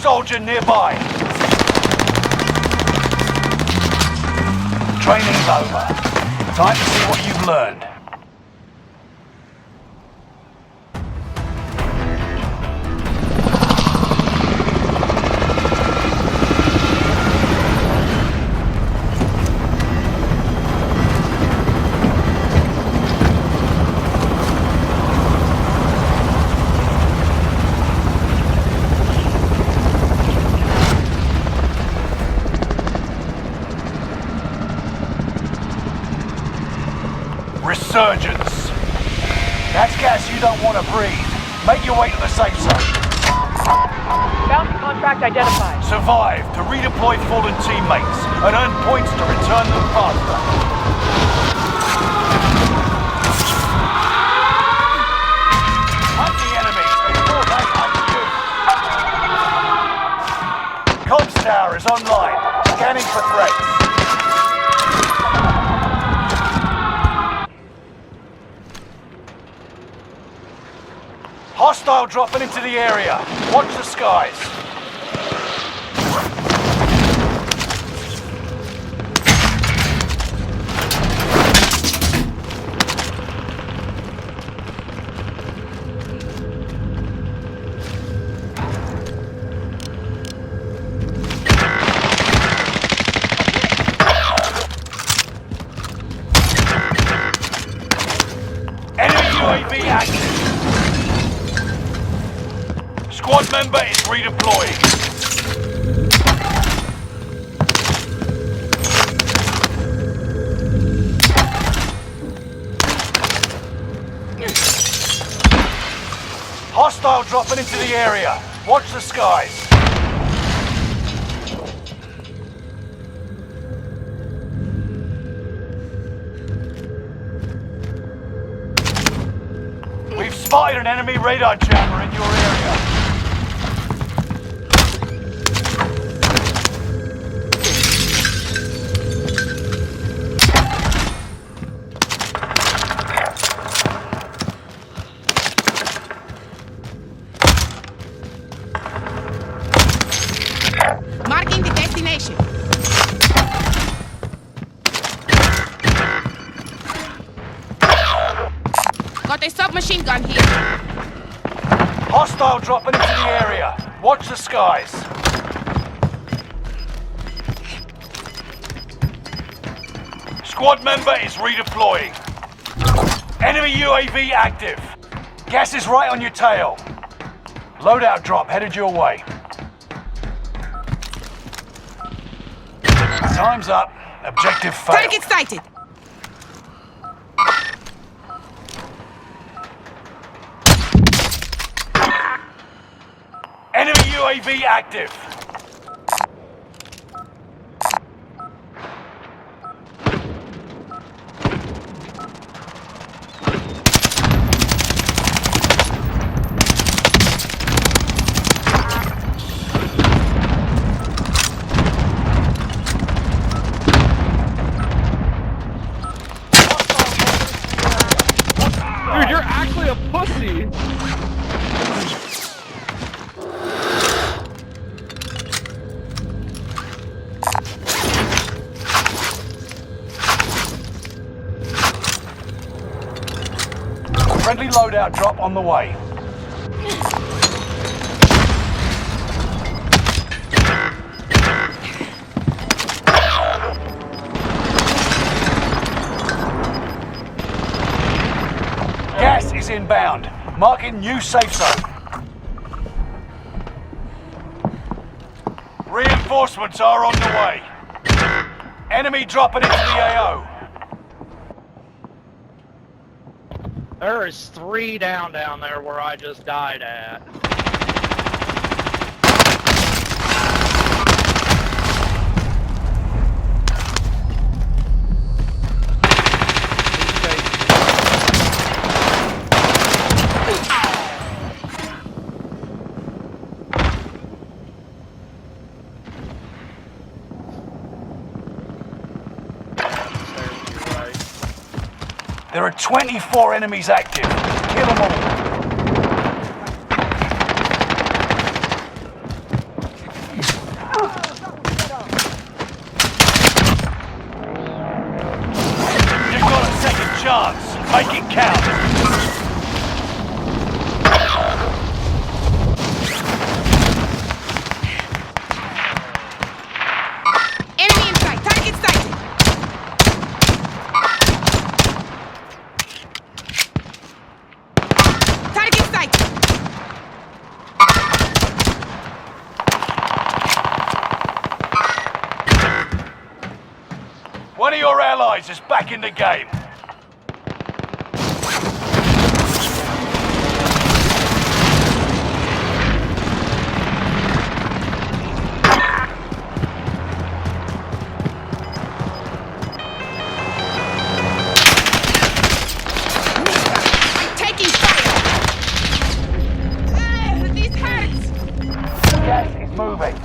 soldier nearby. Training's over. Time to see what you've learned. Resurgence. That's gas you don't want to breathe. Make your way to the safe zone. Bounty contract identified. Survive to redeploy fallen teammates and earn points to return them faster. Hunt the enemies before they hunt you. Comms tower is online. Scanning for threats. Hostile dropping into the area. Watch the skies. Enemy UAV active. Squad member is redeploying. Hostile dropping into the area. Watch the skies. We've spotted an enemy radar jammer in your area. Marking the destination. Got a submachine gun here. Hostile dropping into the area. Watch the skies. Squad member is redeploying. Enemy UAV active. Gas is right on your tail. Loadout drop headed your way. Time's up. Objective failed. Target sighted. Enemy UAV active. Dude, you're actually a pussy! Friendly loadout drop on the way. Gas is inbound. Marking new safe zone. Reinforcements are on the way. Enemy dropping into the AO. There is 3 down there where I just died at. There are 24 enemies active. Kill them all. chance. Make it count. Enemy in sight. Target sighted. Target sighted. One of your allies is back in the game. I'm taking fire. This hurts. Gas is moving.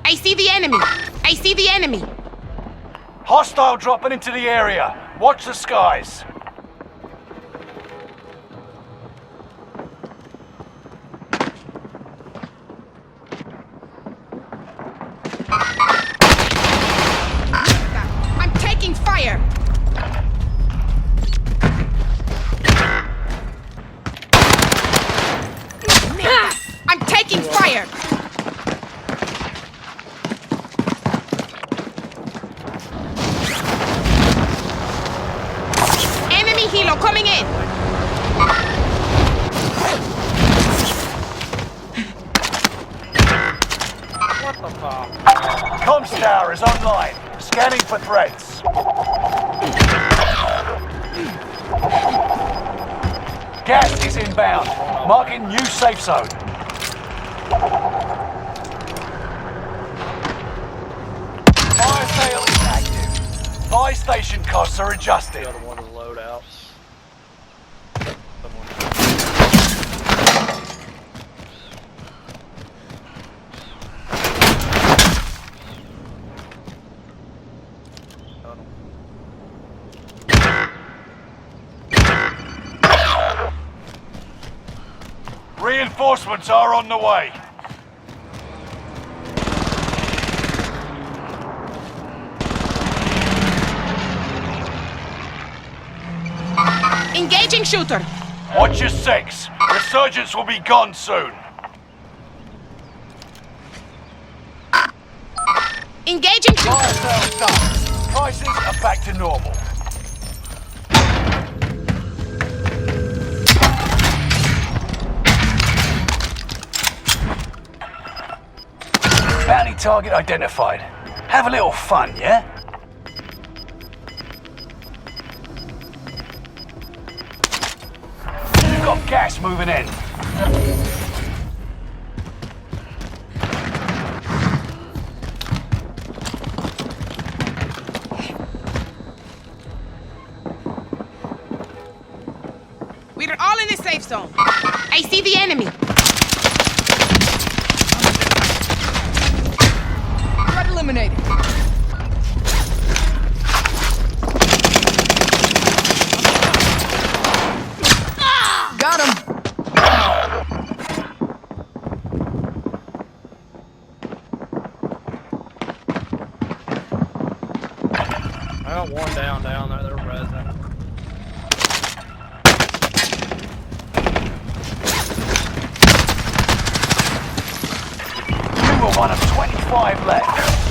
I see the enemy. I see the enemy. Hostile dropping into the area. Watch the skies. I'm taking fire. I'm taking fire. Enemy helo coming in. What the fuck? Comms tower is online. Scanning for threats. Gas is inbound. Marking new safe zone. Fire sale is active. Buy station costs are adjusted. The other one of the loadouts. Reinforcements are on the way. Engaging shooter. Watch your six. Resurgence will be gone soon. Engaging shooter. Fire sales done. Prices are back to normal. Bounty target identified. Have a little fun, yeah? You've got gas moving in. We're all in the safe zone. I see the enemy. Threat eliminated. Got him. I got one down there. They're resin. You were one of 25 left.